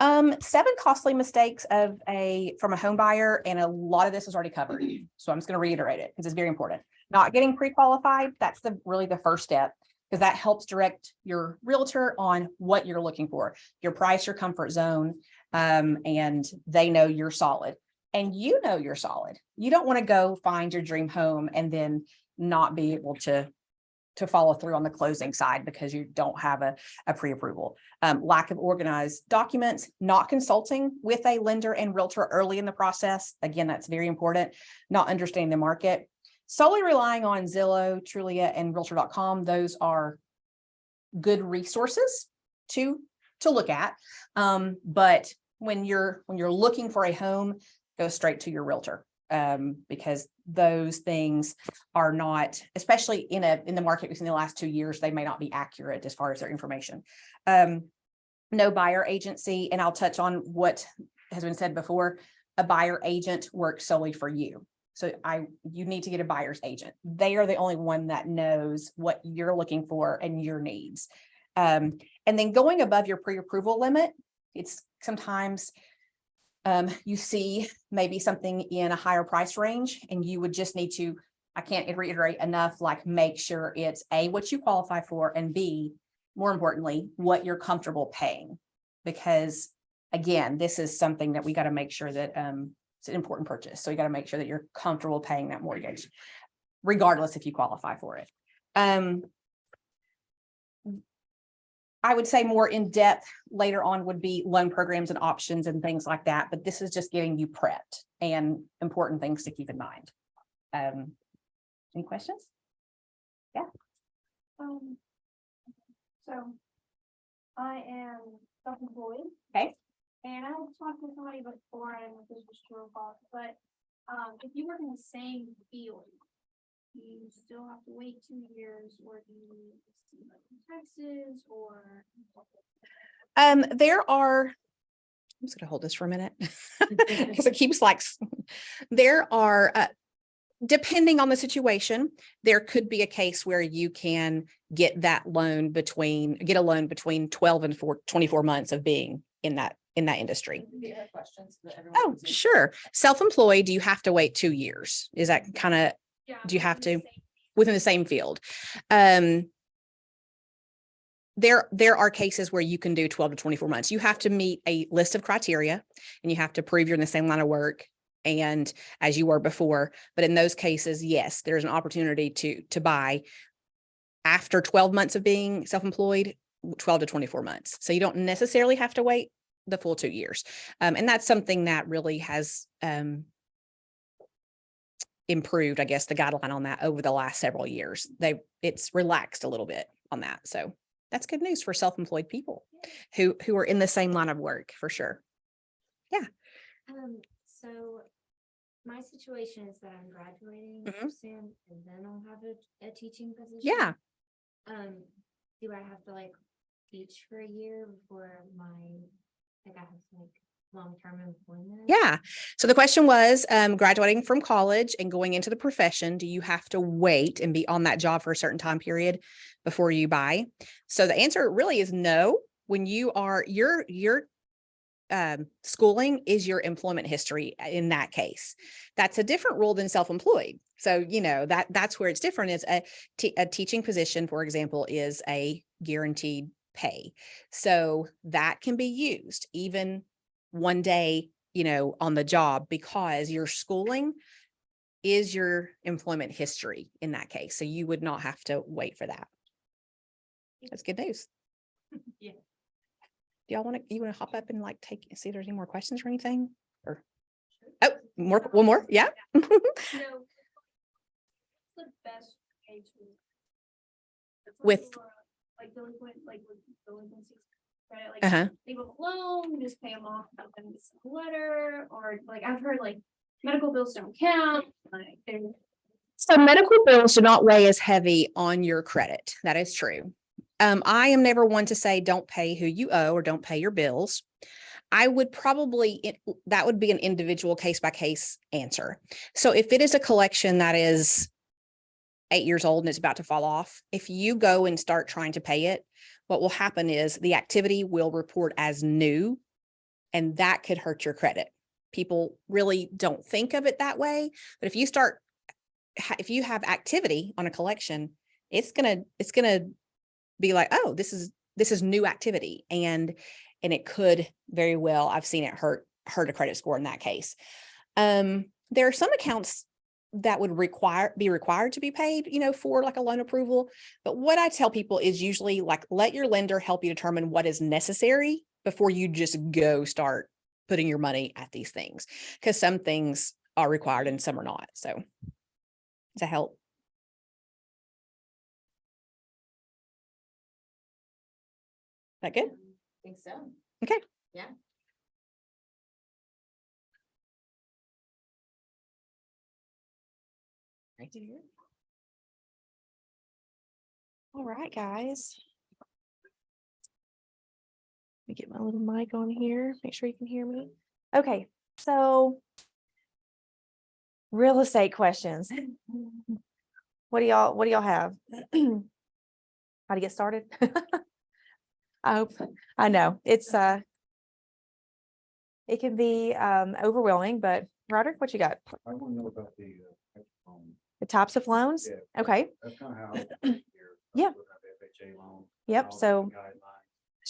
7 costly mistakes from a home buyer, and a lot of this is already covered. So I'm just going to reiterate it because it's very important. Not getting pre-qualified, that's really the first step, because that helps direct your realtor on what you're looking for, your price, your comfort zone, and they know you're solid. And you know you're solid. You don't want to go find your dream home and then not be able to follow through on the closing side because you don't have a pre-approval. Lack of organized documents, not consulting with a lender and realtor early in the process. Again, that's very important. Not understanding the market. Solely relying on Zillow, Trulia, and Realtor.com. Those are good resources to look at. But when you're looking for a home, go straight to your realtor, because those things are not, especially in the market within the last 2 years, they may not be accurate as far as their information. No buyer agency, and I'll touch on what has been said before. A buyer agent works solely for you. So you need to get a buyer's agent. They are the only one that knows what you're looking for and your needs. And then going above your pre-approval limit, it's sometimes you see maybe something in a higher price range and you would just need to, I can't reiterate enough, like make sure it's A, what you qualify for, and B, more importantly, what you're comfortable paying. Because again, this is something that we got to make sure that it's an important purchase. So you got to make sure that you're comfortable paying that mortgage, regardless if you qualify for it. I would say more in depth later on would be loan programs and options and things like that. But this is just getting you prepped and important things to keep in mind. Any questions? Yeah. So I am self-employed. Okay. And I have talked to somebody before, and this was true or false, but if you work in the same field, you still have to wait 2 years, or do you receive like taxes, or? There are, I'm just gonna hold this for a minute because it keeps like, there are, depending on the situation, there could be a case where you can get a loan between 12 and 24 months of being in that industry. Oh, sure. Self-employed, do you have to wait 2 years? Is that kind of, Yeah, do you have within the to, same- within the same field? There are cases where you can do 12 to 24 months. You have to meet a list of criteria and you have to prove you're in the same line of work and as you were before. But in those cases, yes, there's an opportunity to buy after 12 months of being self-employed, 12 to 24 months. So you don't necessarily have to wait the full 2 years. And that's something that really has improved, I guess, the guideline on that over the last several years. It's relaxed a little bit on that. So that's good news for self-employed people who are in the same line of work for sure. Yeah. So my situation is that I'm graduating Mhm. soon and then I'll have a teaching position. Yeah. Do I have to like teach for a year before I have like long-term employment? Yeah. So the question was, graduating from college and going into the profession, do you have to wait and be on that job for a certain time period before you buy? So the answer really is no. When you are, your schooling is your employment history in that case. That's a different rule than self-employed. So, that's where it's different is a teaching position, for example, is a guaranteed pay. So that can be used even one day, on the job because your schooling is your employment history in that case. So you would not have to wait for that. That's good news. Yeah. Do y'all want to hop up and see if there's any more questions or anything? Or one more? Yeah. So, what's the best age With like delinquencies, credit, uh-huh. leave them alone, just pay them off, and it's a letter, or like I've heard like medical bills don't count, like there's. So medical bills do not weigh as heavy on your credit. That is true. I am never one to say don't pay who you owe or don't pay your bills. I would that would be an individual case by case answer. So if it is a collection that is 8 years old and it's about to fall off, if you go and start trying to pay it, what will happen is the activity will report as new, and that could hurt your credit. People really don't think of it that way, but if you have activity on a collection, it's gonna be like, oh, this is new activity, and it could very well, I've seen it hurt a credit score in that case. There are some accounts that would be required to be paid, for like a loan approval. But what I tell people is usually let your lender help you determine what is necessary before you just go start putting your money at these things, because some things are required and some are not. So does that help? That good? I think so. Okay. Yeah. Great to hear. All right, guys. Let me get my little mic on here. Make sure you can hear me. Okay, so Real estate questions. What do y'all have? How to get started? I know it's it can be overwhelming, but Roderick, what you got? I want to know about the The types of loans? Yeah. Okay. That's kind of how. I look at it here. Yeah. Look at the FHA loan, Yep. all the So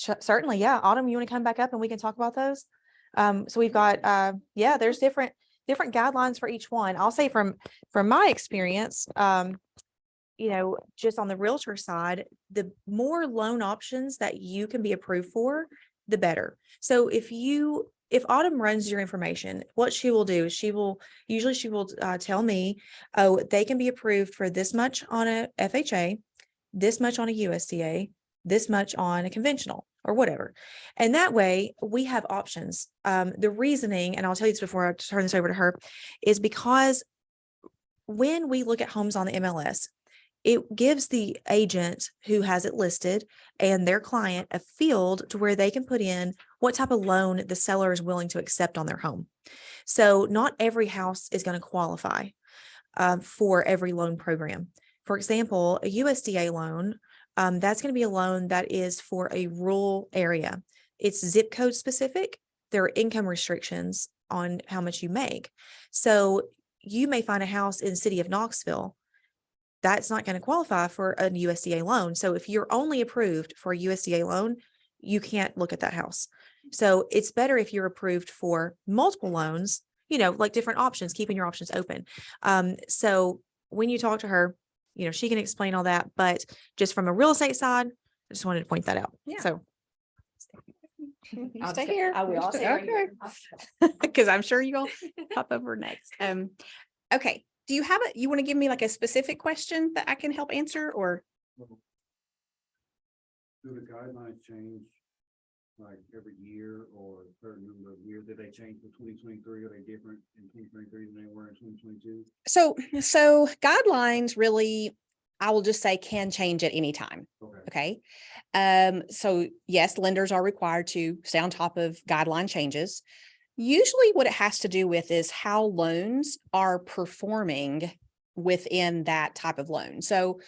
guidelines. certainly, yeah. Autumn, you want to come back up and we can talk about those? So we've got yeah, there's different guidelines for each one. I'll say from my experience, you know, just on the realtor side, the more loan options that you can be approved for, the better. So if Autumn runs your information, what she will do is she will tell me, oh, they can be approved for this much on a FHA, this much on a USDA, this much on a conventional or whatever. And that way we have options. The reasoning, and I'll tell you this before I turn this over to her, is because when we look at homes on the MLS, it gives the agent who has it listed and their client a field to where they can put in what type of loan the seller is willing to accept on their home. So not every house is going to qualify for every loan program. For example, a USDA loan, that's going to be a loan that is for a rural area. It's zip code specific. There are income restrictions on how much you make. So you may find a house in the city of Knoxville that's not going to qualify for a USDA loan. So if you're only approved for a USDA loan, you can't look at that house. So it's better if you're approved for multiple loans, you know, like different options, keeping your options open. So when you talk to her, you know, she can explain all that, but just from a real estate side, I just wanted to point that out. Yeah. So You stay here. I will. I'll stay right here. Because I'm sure you'll pop over next. Okay. Do you have you want to give me like a specific question that I can help answer, or? Do the guidelines change like every year or a certain number of years? Did they change for 2023? Are they different in 2023 than they were in 2022? So guidelines really, I will just say, can change at any time. Okay. Okay. So yes, lenders are required to stay on top of guideline changes. Usually what it has to do with is how loans are performing within that type of loan. So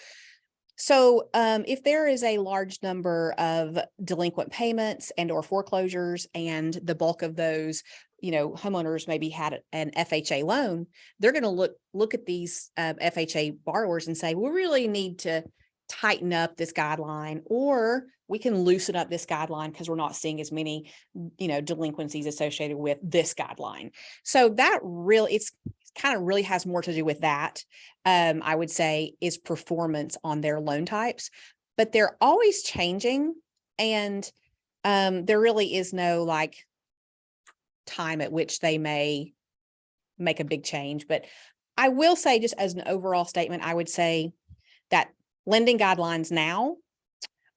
if there is a large number of delinquent payments and or foreclosures, and the bulk of those, you know, homeowners maybe had an FHA loan, they're going to look at these FHA borrowers and say, we really need to tighten up this guideline, or we can loosen up this guideline because we're not seeing as many, you know, delinquencies associated with this guideline. So that really, it's kind of really has more to do with that. I would say is performance on their loan types, but they're always changing, and there really is no like time at which they may make a big change. But I will say, just as an overall statement, I would say that lending guidelines now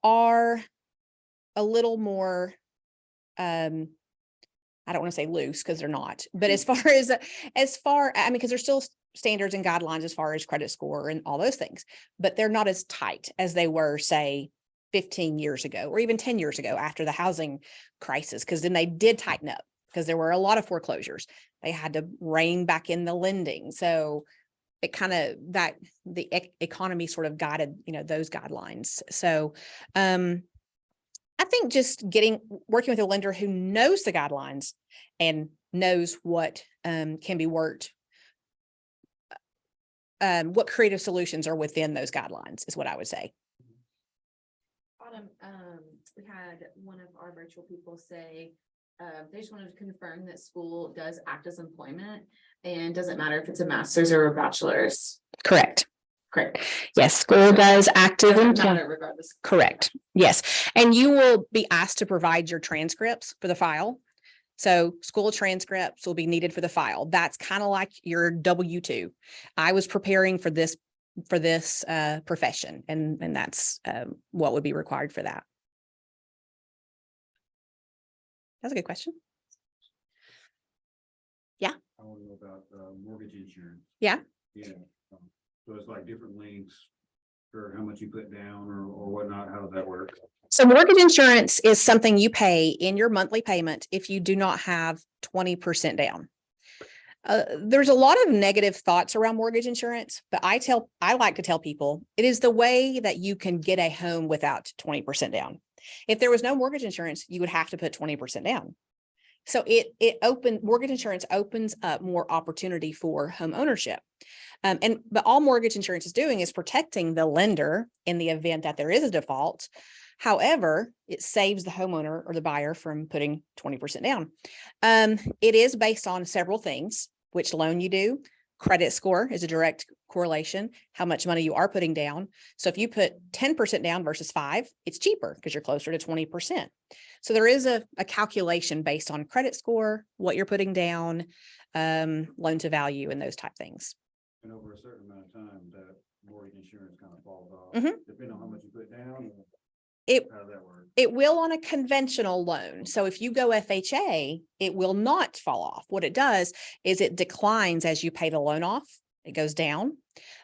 are a little more, I don't want to say loose because they're not, but as far, I mean, because there's still standards and guidelines as far as credit score and all those things, but they're not as tight as they were, say, 15 years ago, or even 10 years ago after the housing crisis, because then they did tighten up because there were a lot of foreclosures. They had to rein back in the lending. So it kind of, that the economy sort of guided, you know, those guidelines. So I think just working with a lender who knows the guidelines and knows what can be worked, what creative solutions are within those guidelines is what I would say. Autumn, we had one of our virtual people say, they just wanted to confirm that school does act as employment and doesn't matter if it's a master's or a bachelor's. Correct. Great. Yes, school does active Doesn't employment. matter regardless. Correct. Yes. And you will be asked to provide your transcripts for the file. So school transcripts will be needed for the file. That's kind of like your W-2. I was preparing for this profession, and that's what would be required for that. That's a good question. I want to know about mortgage insurance. Yeah. Yeah. So it's like different links for how much you put down or whatnot. How does that work? So mortgage insurance is something you pay in your monthly payment if you do not have 20% down. There's a lot of negative thoughts around mortgage insurance, but I like to tell people it is the way that you can get a home without 20% down. If there was no mortgage insurance, you would have to put 20% down. So mortgage insurance opens up more opportunity for home ownership. But all mortgage insurance is doing is protecting the lender in the event that there is a default. However, it saves the homeowner or the buyer from putting 20% down. It is based on several things: which loan you do, credit score is a direct correlation, how much money you are putting down. So if you put 10% down versus 5, it's cheaper because you're closer to 20%. So there is a calculation based on credit score, what you're putting down, loan to value, and those type things. And over a certain amount of time, that mortgage insurance kind of falls off, Mhm. depending on how much you put down. How does that work? It will on a conventional loan. So if you go FHA, it will not fall off. What it does is it declines as you pay the loan off. It goes down,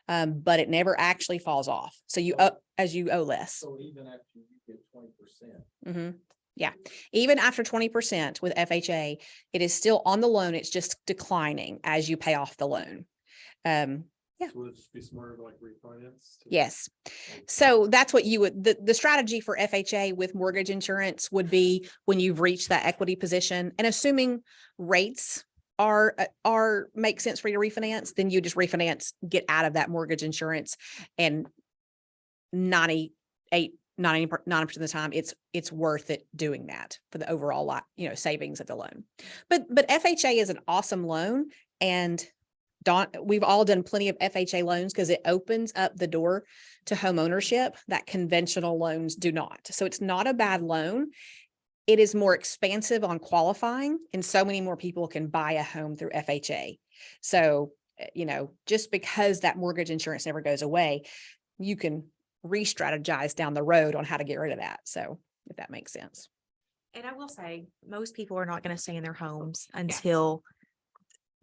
but it never actually falls off. So as you owe less. So even after you get 20%. Mhm. Yeah, even after 20% with FHA, it is still on the loan. It's just declining as you pay off the loan. Yeah. So would it just be smarter to like refinance? Yes. So that's what you would, the strategy for FHA with mortgage insurance would be when you've reached that equity position, and assuming rates make sense for you to refinance, then you just refinance, get out of that mortgage insurance, and 90% of the time it's worth it doing that for the overall lot, savings of the loan. But FHA is an awesome loan, and we've all done plenty of FHA loans because it opens up the door to home ownership that conventional loans do not. So it's not a bad loan. It is more expansive on qualifying, and so many more people can buy a home through FHA. So, just because that mortgage insurance never goes away, you can re-strategize down the road on how to get rid of that. So if that makes sense. And I will say, most people are not going to stay in their homes until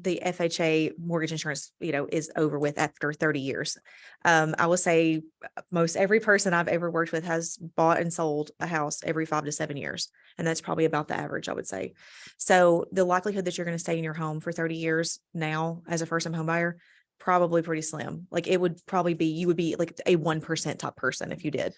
the FHA mortgage insurance, is over with after 30 years. I will say most every person I've ever worked with has bought and sold a house every 5 to 7 years. And that's probably about the average, I would say. So the likelihood that you're going to stay in your home for 30 years now as a first-time home buyer, probably pretty slim. Like it would probably be, you would be like a 1% top person if you did,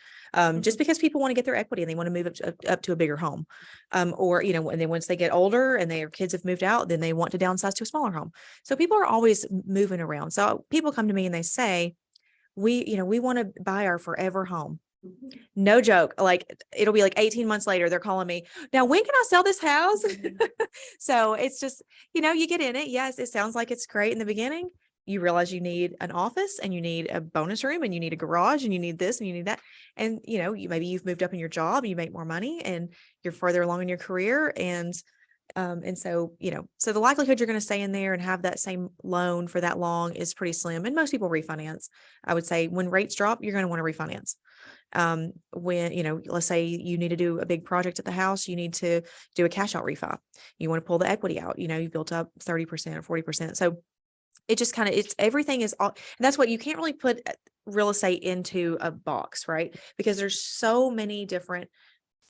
just because people want to get their equity and they want to move up to a bigger home. Or, and then once they get older and their kids have moved out, then they want to downsize to a smaller home. So people are always moving around. So people come to me and they say, we want to buy our forever home. No joke. Like it'll be like 18 months later, they're calling me, now, when can I sell this house? So it's just, you get in it. Yes. It sounds like it's great in the beginning. You realize you need an office and you need a bonus room and you need a garage and you need this and you need that. And, maybe you've moved up in your job, you make more money and you're further along in your career. And so, so the likelihood you're going to stay in there and have that same loan for that long is pretty slim. And most people refinance. I would say when rates drop, you're going to want to refinance. When, let's say you need to do a big project at the house, you need to do a cash out refi. You want to pull the equity out, you've built up 30% or 40%. So it just everything is all, and that's what you can't really put real estate into a box, right? Because there's so many different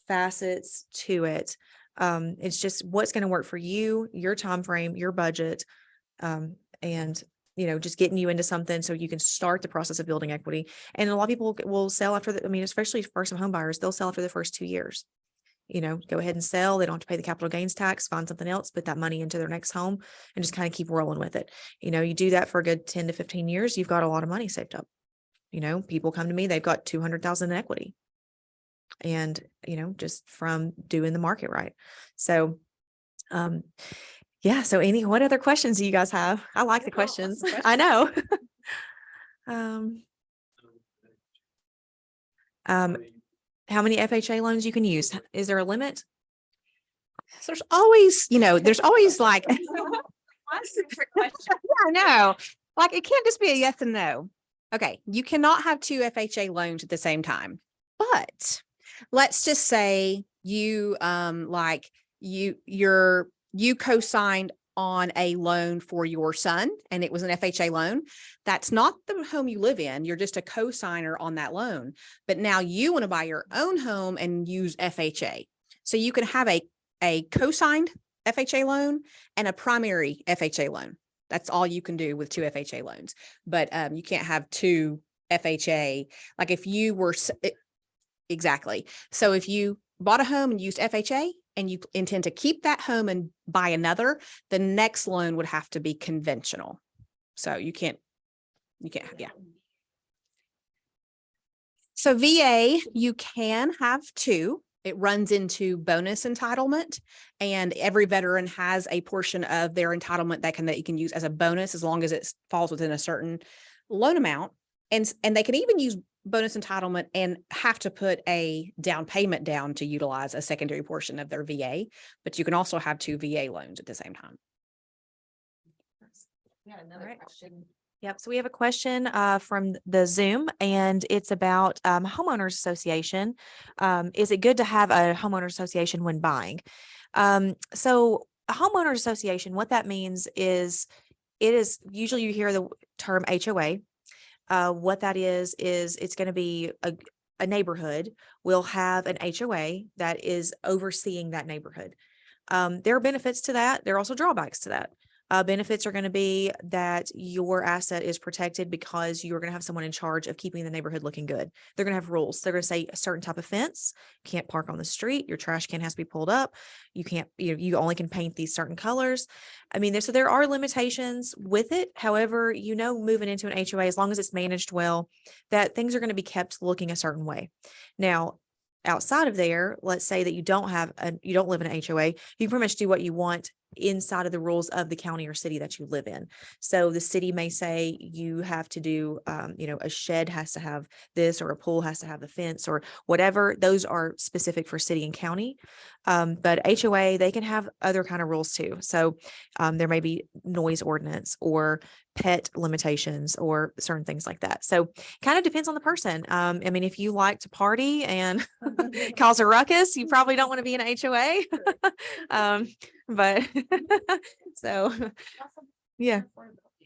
facets to it. It's just what's going to work for you, your time frame, your budget, and just getting you into something so you can start the process of building equity. And a lot of people will sell after especially first-time home buyers, they'll sell after the first 2 years. Go ahead and sell. They don't have to pay the capital gains tax, find something else, put that money into their next home and just kind of keep rolling with it. You do that for a good 10 to 15 years, you've got a lot of money saved up. People come to me, they've got 200,000 in equity. And, just from doing the market right. So, yeah. So what other questions do you guys have? I like the questions. I know. How many FHA loans you can use? Is there a limit? So there's always, like, yeah, I know. Like it can't just be a yes and no. Okay. You cannot have 2 FHA loans at the same time, but let's just say you, you co-signed on a loan for your son and it was an FHA loan. That's not the home you live in. You're just a co-signer on that loan. But now you want to buy your own home and use FHA. So you can have a co-signed FHA loan and a primary FHA loan. That's all you can do with two FHA loans. But you can't have two FHA. Like if you were exactly. So if you bought a home and used FHA and you intend to keep that home and buy another, the next loan would have to be conventional. So you can't, yeah. So VA, you can have two. It runs into bonus entitlement, and every veteran has a portion of their entitlement that you can use as a bonus as long as it falls within a certain loan amount. And they can even use bonus entitlement and have to put a down payment down to utilize a secondary portion of their VA, but you can also have two VA loans at the same time. Yeah, another Alright. question. Yep. So we have a question from the Zoom, and it's about homeowners association. Is it good to have a homeowners association when buying? So a homeowners association, what that means is it is usually you hear the term HOA. What that is it's going to be a neighborhood will have an HOA that is overseeing that neighborhood. There are benefits to that. There are also drawbacks to that. Benefits are going to be that your asset is protected because you're going to have someone in charge of keeping the neighborhood looking good. They're going to have rules. They're going to say a certain type of fence, can't park on the street, your trash can has to be pulled up. You can't, you only can paint these certain colors. I mean, so there are limitations with it. However, moving into an HOA, as long as it's managed well, that things are going to be kept looking a certain way. Now, outside of there, let's say that you don't live in an HOA, you can pretty much do what you want inside of the rules of the county or city that you live in. So the city may say you have to do, a shed has to have this, or a pool has to have a fence, or whatever. Those are specific for city and county. But HOA, they can have other kind of rules too. So there may be noise ordinance or pet limitations or certain things like that. So kind of depends on the person. I mean, if you like to party and cause a ruckus, you probably don't want to be in an HOA. But so yeah.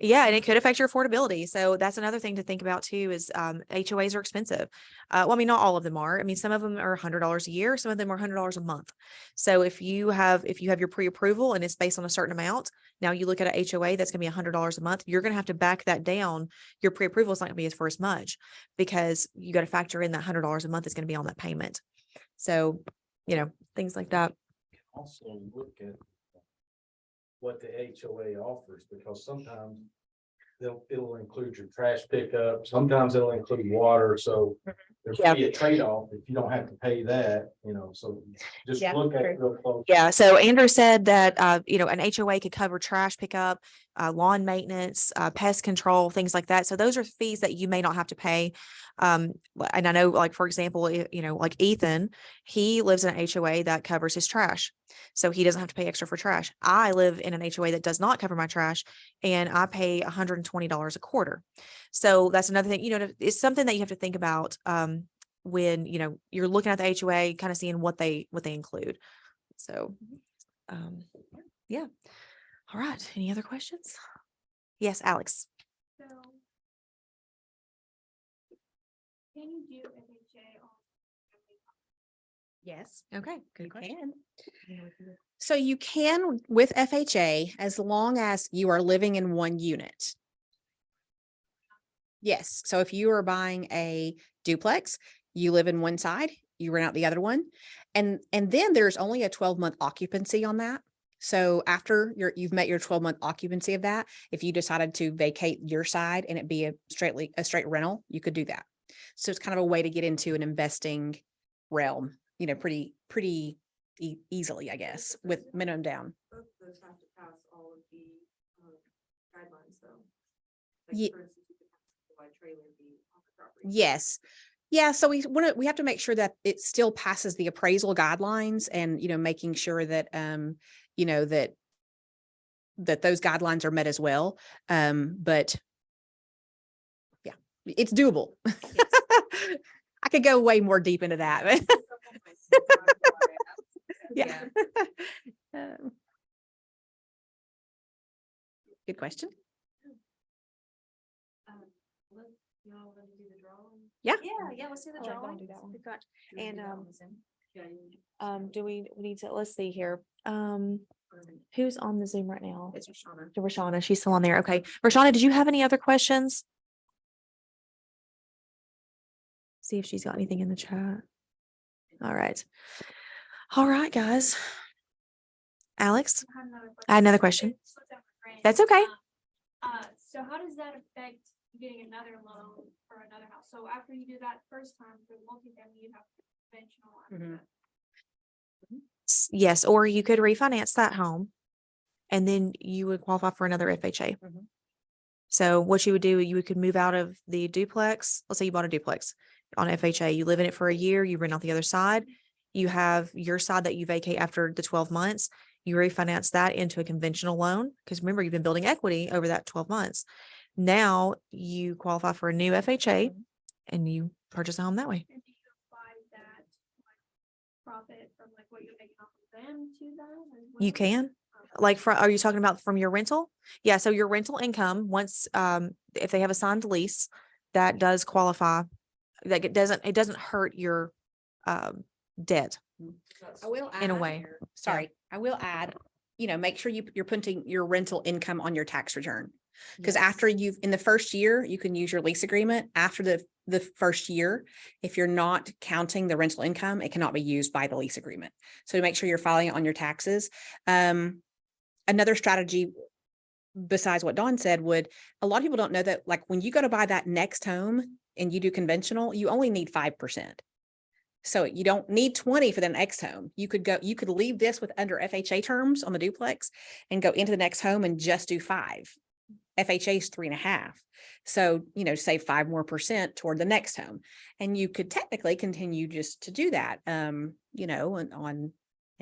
Yeah, and it could affect your affordability. So that's another thing to think about too, is HOAs are expensive. Well, I mean, not all of them are. I mean, some of them are $100 a year, some of them are $100 a month. So if you have your pre-approval and it's based on a certain amount, now you look at a HOA that's going to be $100 a month, you're going to have to back that down. Your pre-approval is not going to be for as much because you got to factor in that $100 a month is going to be on that payment. So, things like that. Also look at what the HOA offers, because sometimes it'll include your trash pickup, sometimes it'll include water, so there's Yeah. be a trade-off if you don't have to pay that, so just Yeah, look at true. it real close. Yeah. So Andrew said that, an HOA could cover trash pickup, lawn maintenance, pest control, things like that. So those are fees that you may not have to pay. And I know, like, for example, like Ethan, he lives in an HOA that covers his trash. So he doesn't have to pay extra for trash. I live in an HOA that does not cover my trash, and I pay $120 a quarter. So that's another thing, it's something that you have to think about, when, you're looking at the HOA, kind of seeing what they include. So, yeah. All right. Any other questions? Yes, Alex. So. Can you do FHA on? Yes. Okay. Good You question. can. So you can with FHA as long as you are living in one unit. Yes. So if you are buying a duplex, you live in one side, you rent out the other one. And then there's only a 12-month occupancy on that. So after you've met your 12-month occupancy of that, if you decided to vacate your side and it be a straight rental, you could do that. So it's kind of a way to get into an investing realm, pretty easily, I guess, with minimum down. Both of those have to pass all of the guidelines, though. Ye- For instance, you could have a trailer be on the property. Yes. Yeah. So we have to make sure that it still passes the appraisal guidelines, and, making sure that, that those guidelines are met as well. But yeah, it's doable. I could go way more deep into that. But yeah. Good question. Y'all want to do the drawing? Yeah. Yeah. Let's do the Oh, don't drawing. do that one. We've got- Do we And, do that on the Zoom? Yeah, you- do we need to, let's see here. Who's on the Zoom right now? It's Rashana. To Rashana, she's still on there. Okay. Rashana, did you have any other questions? See if she's got anything in the chat. All right. All right, guys. Alex, I had another question. It slipped out my brain. That's okay. So how does that affect getting another loan for another house? So after you do that first time for multifamily, you have conventional. after that. Yes, or you could refinance that home and then you would qualify for another FHA. Mhm. So what you would do, you could move out of the duplex. Let's say you bought a duplex on FHA. You live in it for a year, you rent out the other side. You have your side that you vacate after the 12 months. You refinance that into a conventional loan because remember, you've been building equity over that 12 months. Now you qualify for a new FHA and you purchase a home that way. And do you apply that like profit from like what you're making off of them to that? as You well? can. Like are you talking about from your rental? Yeah, so your rental income, once if they have a signed lease, that does qualify. Like it doesn't hurt your debt I will in a add- way. Sorry, I will add, make sure you're putting your rental income on your tax return. Because after in the first year, you can use your lease agreement. After the first year, if you're not counting the rental income, it cannot be used by the lease agreement. So make sure you're filing it on your taxes. Another strategy besides what Dawn said a lot of people don't know that like when you go to buy that next home and you do conventional, you only need 5%. So you don't need 20 for the next home. You could leave this with under FHA terms on the duplex and go into the next home and just do 5. FHA is 3.5. So, save 5% more toward the next home. And you could technically continue just to do that, and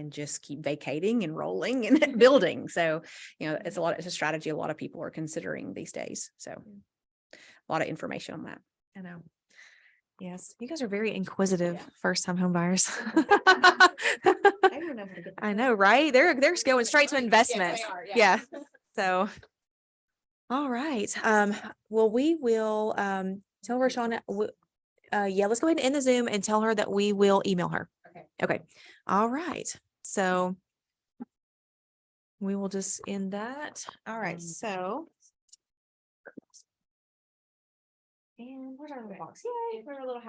just keep vacating and rolling and building. So, it's a strategy a lot of people are considering these days. So a lot of information on that. I know. Yes, you guys are very inquisitive first-time home buyers. I know, right? They're going straight to investments. Yeah. So, all right. Well, we will tell Rashana. Yeah, let's go ahead and end the Zoom and tell her that we will email her. Okay. All right. So we will just end that. All right. So. And where's our little box? Yay, where's our little house?